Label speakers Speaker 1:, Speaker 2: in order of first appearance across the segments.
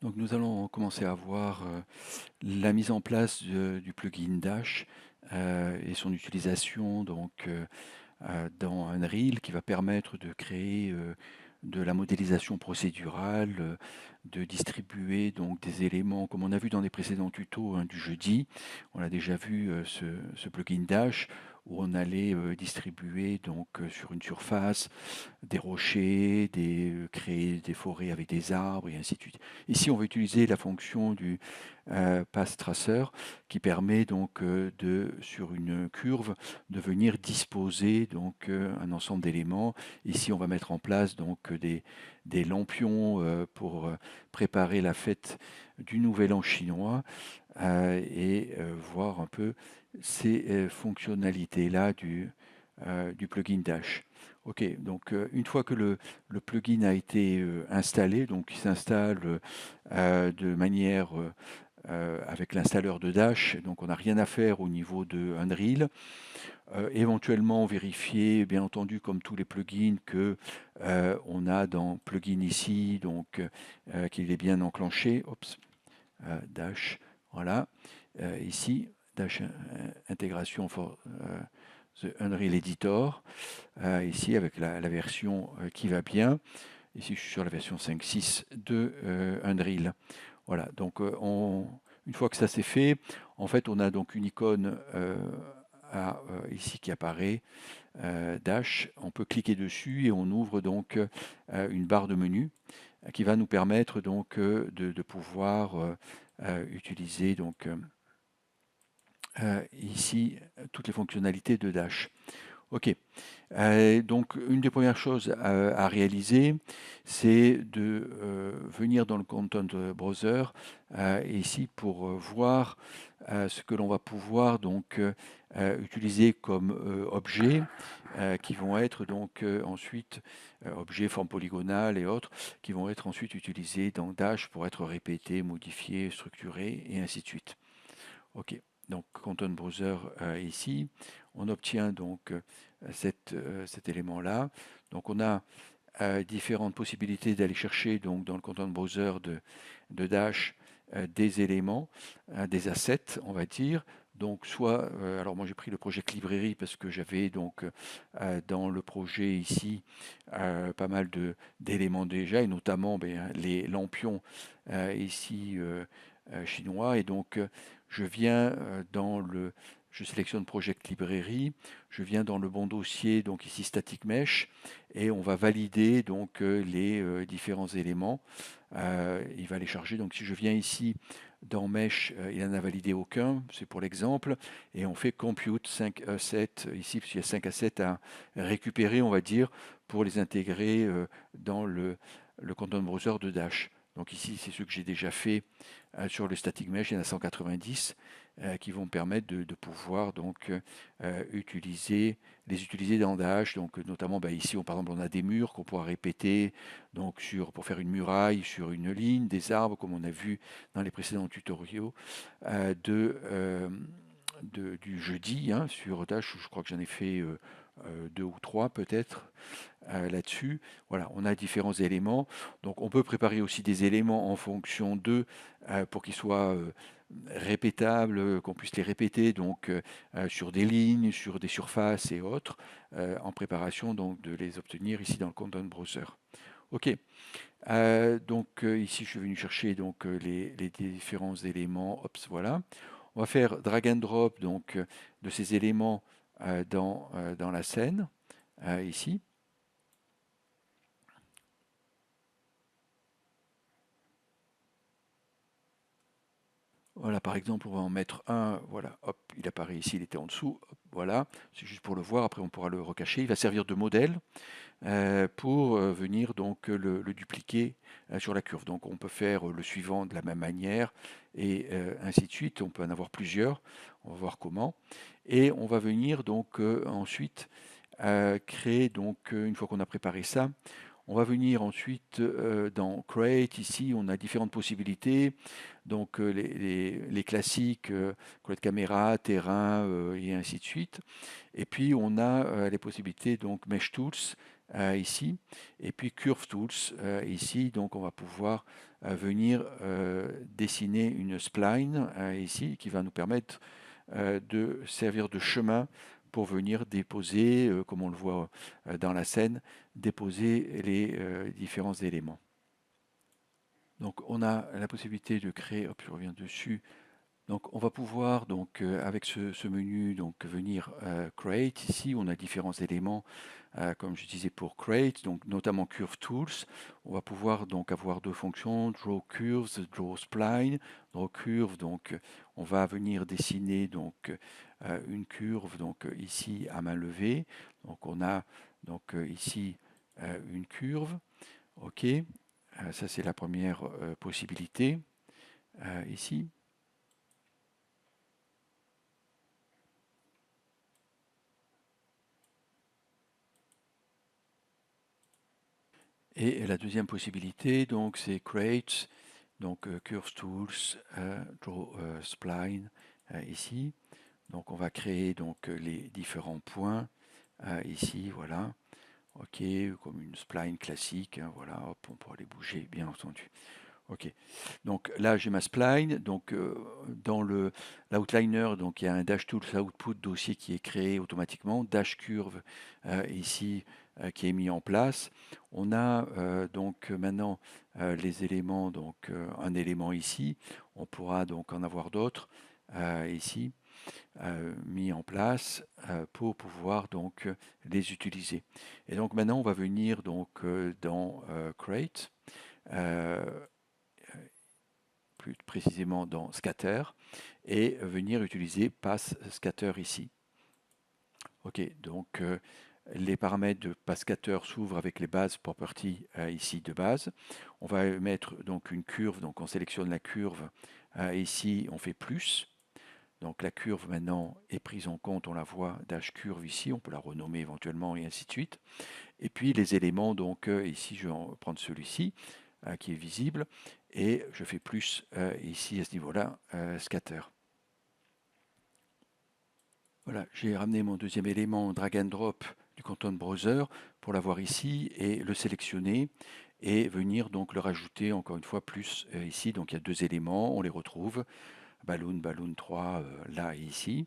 Speaker 1: Donc nous allons commencer à voir la mise en place du plugin Dash et son utilisation dans Unreal qui va permettre de créer de la modélisation procédurale, de distribuer donc des éléments comme on a vu dans les précédents tutos du jeudi. On a déjà vu ce plugin Dash où on allait distribuer sur une surface des rochers, créer des forêts avec des arbres et ainsi de suite. Ici, on va utiliser la fonction du path tracer qui permet sur une curve de venir disposer un ensemble d'éléments. Ici, on va mettre en place des lampions pour préparer la fête du Nouvel An chinois et voir un peu ces fonctionnalités-là du plugin Dash. Ok, donc une fois que le plugin a été installé, donc il s'installe de manière avec l'installeur de Dash, donc on n'a rien à faire au niveau de Unreal. Éventuellement vérifier, bien entendu, comme tous les plugins, que on a dans plugin ici, qu'il est bien enclenché. Oups, Dash, voilà. Ici, Dash intégration for the Unreal Editor. Ici avec la version qui va bien. Ici je suis sur la version 5.6 de Unreal. Voilà, donc une fois que ça c'est fait, en fait on a donc une icône ici qui apparaît, Dash. On peut cliquer dessus et on ouvre donc une barre de menu qui va nous permettre de pouvoir utiliser ici toutes les fonctionnalités de Dash. Ok. Donc, une des premières choses à réaliser, c'est de venir dans le Content Browser ici pour voir ce que l'on va pouvoir utiliser comme objets qui vont être ensuite objets, formes polygonales et autres, qui vont être ensuite utilisés dans Dash pour être répétés, modifiés, structurés et ainsi de suite. Ok. Donc, Content Browser ici, on obtient cet élément-là. Donc, on a différentes possibilités d'aller chercher dans le Content Browser de Dash des éléments, des assets, on va dire. Donc, soit, alors moi j'ai pris le Project Library parce que j'avais dans le projet ici pas mal d'éléments déjà, et notamment les lampions ici chinois. Et donc, je viens je sélectionne Project Library, je viens dans le bon dossier, donc ici Static Mesh, et on va valider les différents éléments. Il va les charger. Donc si je viens ici dans Mesh, il n'en a validé aucun, c'est pour l'exemple, et on fait Compute 5 assets ici, parce qu'il y a 5 assets à récupérer, on va dire, pour les intégrer dans le Content Browser de Dash. Donc ici, c'est ce que j'ai déjà fait sur le Static Mesh, il y en a 190 qui vont permettre de pouvoir les utiliser dans Dash. Donc notamment ici, par exemple, on a des murs qu'on pourra répéter pour faire une muraille sur une ligne, des arbres comme on a vu dans les précédents tutoriaux du jeudi sur Dash. Je crois que j'en ai fait 2 ou 3 peut-être là-dessus. Voilà, on a différents éléments. Donc on peut préparer aussi des éléments en fonction d'eux pour qu'ils soient répétables, qu'on puisse les répéter sur des lignes, sur des surfaces et autres, en préparation de les obtenir ici dans le Content Browser. Ok, ici je suis venu chercher les différents éléments. Ops, voilà. On va faire drag and drop de ces éléments dans la scène ici. Voilà, par exemple, on va en mettre un, voilà, hop, il apparaît ici, il était en dessous, hop, voilà, c'est juste pour le voir, après on pourra le recacher. Il va servir de modèle pour venir le dupliquer sur la curve. Donc on peut faire le suivant de la même manière et ainsi de suite. On peut en avoir plusieurs, on va voir comment. Et on va venir ensuite créer, une fois qu'on a préparé ça, On va venir ensuite dans Create. Ici, on a différentes possibilités. Donc les classiques, colette caméra, terrain et ainsi de suite. Et puis on a les possibilités donc Mesh Tools ici, et puis Curve Tools ici. Donc on va pouvoir venir dessiner une spline ici qui va nous permettre de servir de chemin pour venir déposer, comme on le voit dans la scène, déposer les différents éléments. Donc on a la possibilité de créer, hop, je reviens dessus. Donc on va pouvoir donc avec ce menu donc venir create. Ici on a différents éléments comme je disais pour create, donc notamment curve tools. On va pouvoir donc avoir deux fonctions, draw curves, draw spline. Draw curve, donc on va venir dessiner donc une curve donc ici à main levée. Donc on a donc ici une curve. Ok, ça c'est la première possibilité ici. Et la deuxième possibilité, donc, c'est Create, donc Curve Tools, Draw Spline, ici. Donc, on va créer donc les différents points ici, voilà. Ok, comme une spline classique, hein, voilà, hop, on pourra les bouger, bien entendu. Ok, donc là j'ai ma spline, donc dans l'outliner, donc il y a un dash tools output dossier qui est créé automatiquement, dash curve ici qui est mis en place. On a donc maintenant les éléments, donc un élément ici, on pourra donc en avoir d'autres ici mis en place pour pouvoir donc les utiliser. Et donc maintenant on va venir donc dans create. Euh, plus précisément dans scatter, et venir utiliser pass scatter ici. Ok, donc les paramètres de pass scatter s'ouvrent avec les bases properties ici de base. On va mettre donc une curve, donc on sélectionne la curve ici, on fait plus. Donc la curve maintenant est prise en compte, on la voit dash curve ici, on peut la renommer éventuellement et ainsi de suite. Et puis les éléments, donc ici je vais prendre celui-ci qui est visible et je fais plus ici à ce niveau-là scatter. Voilà, j'ai ramené mon deuxième élément drag and drop du Content Browser pour l'avoir ici et le sélectionner et venir donc le rajouter encore une fois plus ici. Donc il y a deux éléments, on les retrouve, balloon, balloon 3 là et ici.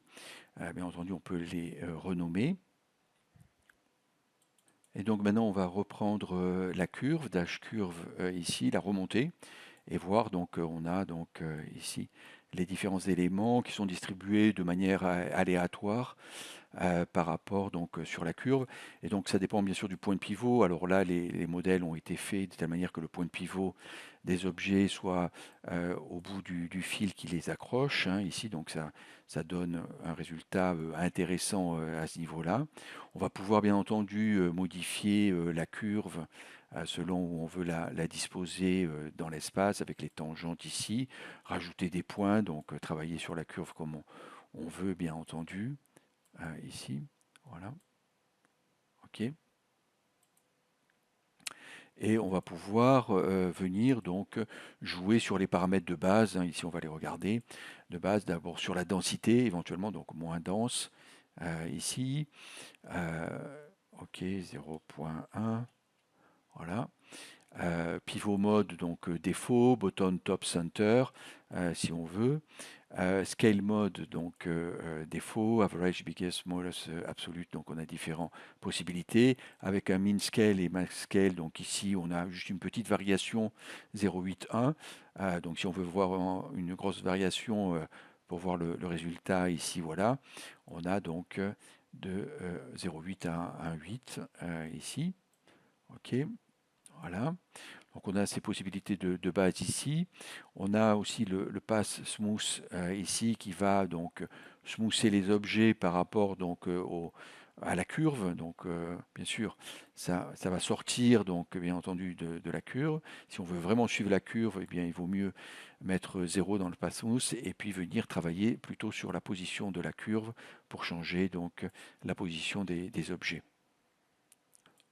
Speaker 1: Bien entendu, on peut les renommer. Et donc maintenant, on va reprendre la curve, dash curve ici, la remonter et voir. Donc on a donc ici les différents éléments qui sont distribués de manière aléatoire par rapport donc sur la curve. Et donc ça dépend bien sûr du point de pivot. Alors là, les modèles ont été faits de telle manière que le point de pivot des objets soit au bout du fil qui les accroche, hein, ici. Donc ça donne un résultat intéressant à ce niveau-là. On va pouvoir bien entendu modifier la curve selon où on veut la disposer dans l'espace avec les tangentes ici, rajouter des points, donc travailler sur la curve comme on veut bien entendu ici. Voilà. OK. Et on va pouvoir venir donc jouer sur les paramètres de base. Hein, ici, on va les regarder. De base, d'abord sur la densité, éventuellement, donc moins dense. Ici, OK, 0.1. Voilà. Pivot mode, donc défaut, bottom, top, center, si on veut. Scale mode, donc défaut, average, biggest, smallest, absolute, donc on a différentes possibilités. Avec un min scale et max scale, donc ici on a juste une petite variation 0,81. Donc si on veut voir une grosse variation pour voir le résultat ici, voilà, on a donc de 0,8 à 1,8 ici. OK, voilà. Donc on a ces possibilités de base ici. On a aussi le pass smooth ici qui va donc smoother les objets par rapport donc à la curve. Donc bien sûr ça va sortir donc bien entendu de la curve. Si on veut vraiment suivre la curve, eh bien il vaut mieux mettre 0 dans le pass smooth et puis venir travailler plutôt sur la position de la curve pour changer donc la position des objets.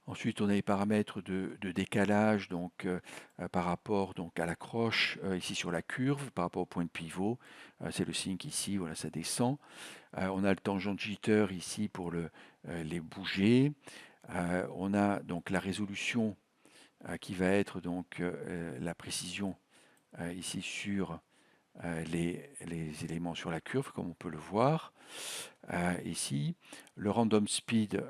Speaker 1: Ensuite, on a les paramètres de décalage donc, par rapport donc, à l'accroche ici sur la curve, par rapport au point de pivot. C'est le signe ici, voilà, ça descend. On a le tangent jitter ici pour les bouger. On a donc la résolution qui va être donc la précision ici sur les éléments sur la curve, comme on peut le voir ici. Le random speed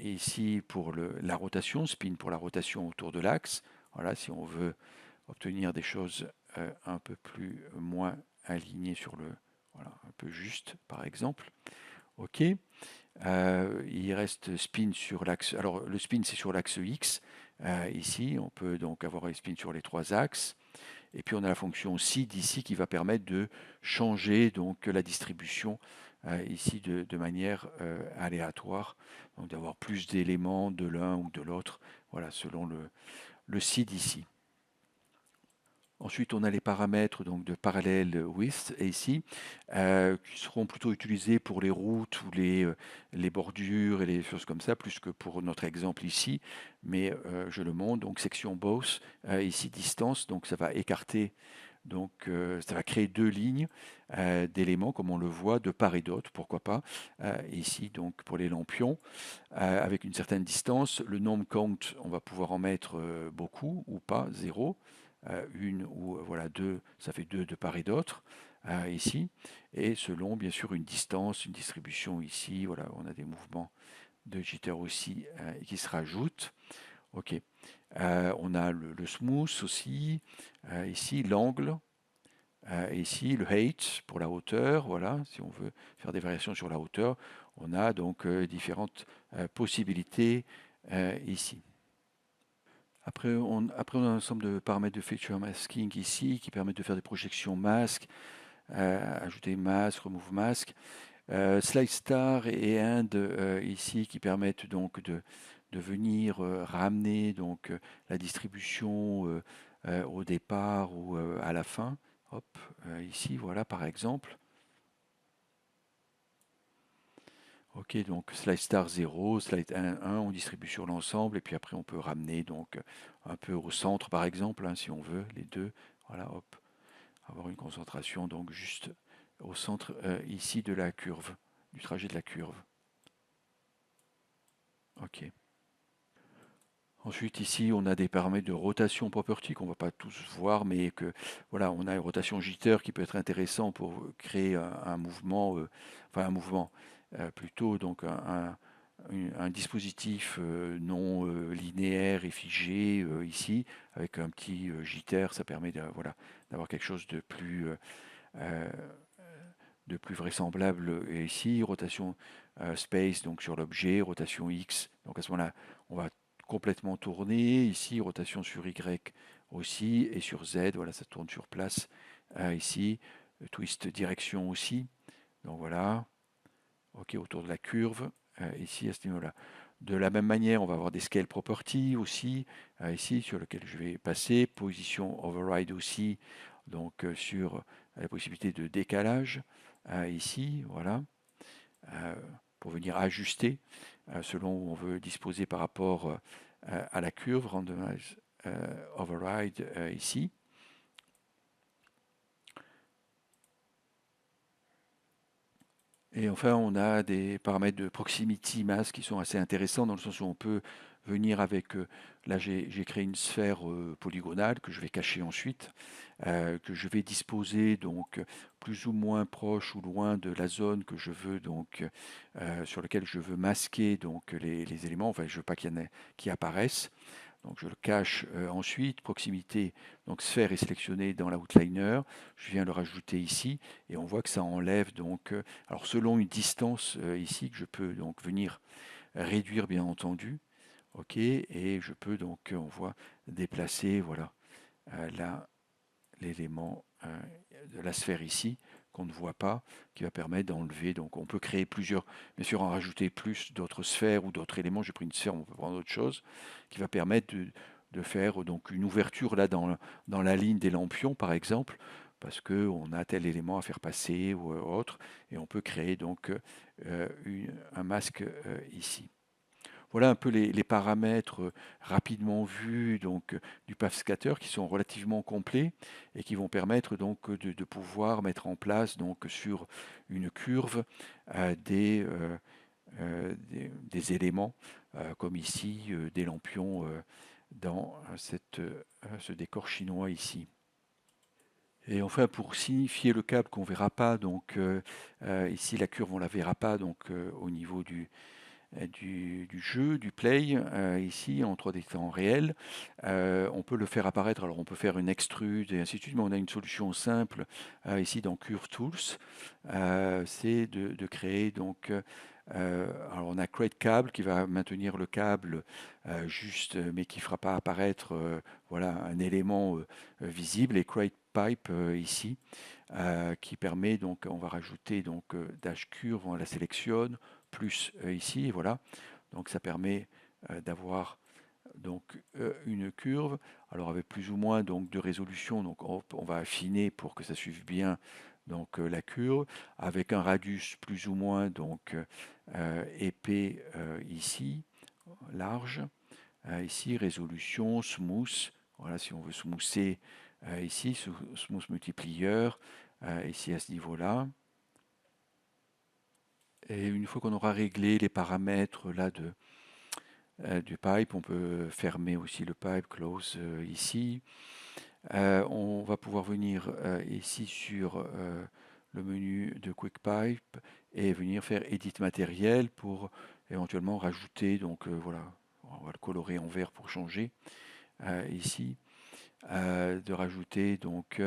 Speaker 1: ici pour la rotation, spin pour la rotation autour de l'axe. Voilà, si on veut obtenir des choses un peu plus moins alignées sur le, voilà, un peu juste par exemple. OK. Il reste spin sur l'axe. Alors le spin c'est sur l'axe X. Ici, on peut donc avoir un spin sur les trois axes. Et puis on a la fonction seed ici qui va permettre de changer donc la distribution ici de manière aléatoire, donc d'avoir plus d'éléments de l'un ou de l'autre, voilà, selon le seed ici. Ensuite, on a les paramètres donc, de parallèle width ici, qui seront plutôt utilisés pour les routes ou les bordures et les choses comme ça, plus que pour notre exemple ici. Mais je le montre, donc section both, ici distance, donc ça va écarter, donc ça va créer deux lignes d'éléments, comme on le voit, de part et d'autre, pourquoi pas. Ici, donc pour les lampions, avec une certaine distance, le nombre count, on va pouvoir en mettre beaucoup ou pas, zéro une ou voilà deux, ça fait deux de part et d'autre ici, et selon bien sûr une distance, une distribution ici, voilà, on a des mouvements de jitter aussi qui se rajoutent. Ok, on a le smooth aussi, ici l'angle, ici le height pour la hauteur, voilà, si on veut faire des variations sur la hauteur, on a donc différentes possibilités ici. Après, on a un ensemble de paramètres de feature masking ici qui permettent de faire des projections masques, ajouter masque, remove masque. Slide star et end ici qui permettent donc de venir ramener donc la distribution au départ ou à la fin. Hop, ici, voilà par exemple. Ok, donc slide star 0, slide 1, on distribue sur l'ensemble, et puis après on peut ramener donc un peu au centre par exemple, hein, si on veut, les deux. Voilà, hop, avoir une concentration donc juste au centre ici de la curve, du trajet de la curve. Ok. Ensuite, ici, on a des paramètres de rotation property qu'on ne va pas tous voir, mais que voilà, on a une rotation jitter qui peut être intéressant pour créer un mouvement, enfin un mouvement plutôt donc un dispositif non linéaire et figé ici, avec un petit jitter, ça permet voilà, d'avoir quelque chose euh, de plus vraisemblable ici, rotation space donc sur l'objet, rotation X, donc à ce moment-là, on va complètement tourner, ici, rotation sur Y aussi, et sur Z, voilà, ça tourne sur place, ici, twist direction aussi, donc voilà, ok, autour de la curve, ici, à ce niveau-là. De la même manière, on va avoir des scale properties aussi, ici, sur lequel je vais passer, position override aussi, donc sur la possibilité de décalage, ici, voilà, euh, pour venir ajuster selon où on veut disposer par rapport à la curve, randomize override ici. Et enfin, on a des paramètres de proximity mass qui sont assez intéressants dans le sens où on peut venir avec, là j'ai créé une sphère polygonale que je vais cacher ensuite, que je vais disposer donc plus ou moins proche ou loin de la zone que je veux donc sur laquelle je veux masquer donc les éléments, enfin je veux pas qu'il y en ait qui apparaissent. Donc je le cache ensuite, proximité, donc sphère est sélectionnée dans l'outliner, je viens le rajouter ici et on voit que ça enlève donc, alors selon une distance ici que je peux donc venir réduire bien entendu, ok, et je peux donc, on voit, déplacer, voilà, là l'élément de la sphère ici qu'on ne voit pas, qui va permettre d'enlever. Donc on peut créer plusieurs, bien sûr en rajouter plus d'autres sphères ou d'autres éléments. J'ai pris une sphère, on peut prendre autre chose, qui va permettre de faire donc une ouverture là dans la ligne des lampions par exemple, parce qu'on a tel élément à faire passer ou autre, et on peut créer donc un masque ici. Voilà un peu les paramètres rapidement vus donc, du Path Scatter qui sont relativement complets et qui vont permettre donc de pouvoir mettre en place donc sur une curve des éléments comme ici des lampions dans ce décor chinois ici. Et enfin, pour signifier le câble qu'on ne verra pas, donc ici la curve on ne la verra pas donc au niveau du jeu, du play, ici en 3D temps réel, on peut le faire apparaître. Alors on peut faire une extrude et ainsi de suite, mais on a une solution simple ici dans Curve Tools, c'est de créer donc alors on a Create Cable qui va maintenir le câble juste, mais qui ne fera pas apparaître voilà, un élément visible, et Create Pipe ici qui permet donc, on va rajouter donc Dash Curve, on la sélectionne, plus ici, et voilà. Donc ça permet d'avoir donc une curve, alors avec plus ou moins donc de résolution, donc on va affiner pour que ça suive bien donc la curve, avec un radius plus ou moins donc épais ici, large, ici résolution, smooth, voilà si on veut smoother ici, smooth multiplier, ici à ce niveau-là. Et une fois qu'on aura réglé les paramètres là du pipe, on peut fermer aussi le pipe, close ici. On va pouvoir venir ici sur le menu de Quick Pipe et venir faire Edit matériel pour éventuellement rajouter, donc voilà, on va le colorer en vert pour changer ici, de rajouter donc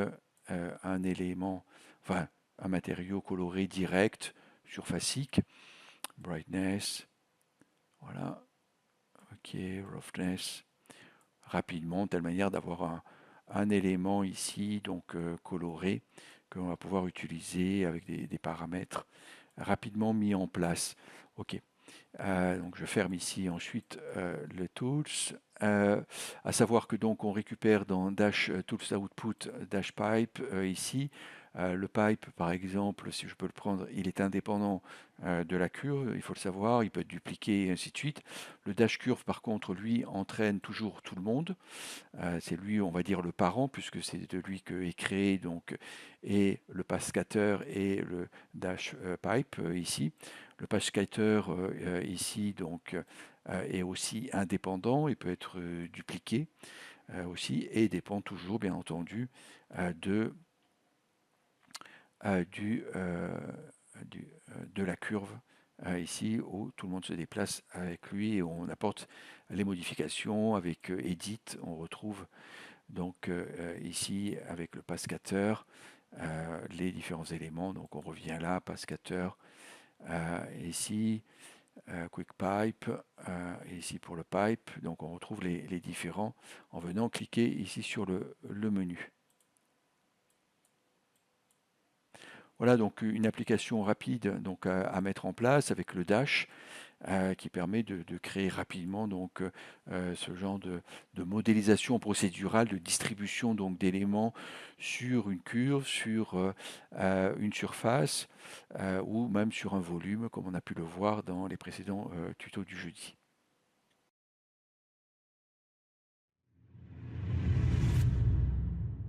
Speaker 1: un élément, enfin un matériau coloré direct, surfacique, brightness, voilà, ok, roughness, rapidement, de telle manière d'avoir un élément ici, donc coloré, que l'on va pouvoir utiliser avec des paramètres rapidement mis en place. Ok. Donc je ferme ici ensuite le Tools. À savoir que donc on récupère dans Dash Tools Output Dash Pipe ici. Le pipe, par exemple, si je peux le prendre, il est indépendant de la curve, il faut le savoir, il peut être dupliqué et ainsi de suite. Le Dash Curve, par contre, lui, entraîne toujours tout le monde. C'est lui, on va dire, le parent, puisque c'est de lui que est créé donc, et le Path Scatter et le Dash Pipe ici. Le Path Scatter ici donc, est aussi indépendant, il peut être dupliqué aussi, et dépend toujours, bien entendu, de, du, de la curve ici où tout le monde se déplace avec lui et on apporte les modifications avec Edit. On retrouve donc ici avec le Path-Scatter les différents éléments. Donc on revient là, Path-Scatter, ici Quick Pipe, ici pour le pipe. Donc on retrouve les différents en venant cliquer ici sur le menu. Voilà donc une application rapide donc, à mettre en place avec le Dash qui permet de créer rapidement donc, ce genre de modélisation procédurale, de distribution donc, d'éléments sur une curve, sur une surface ou même sur un volume comme on a pu le voir dans les précédents tutos du jeudi.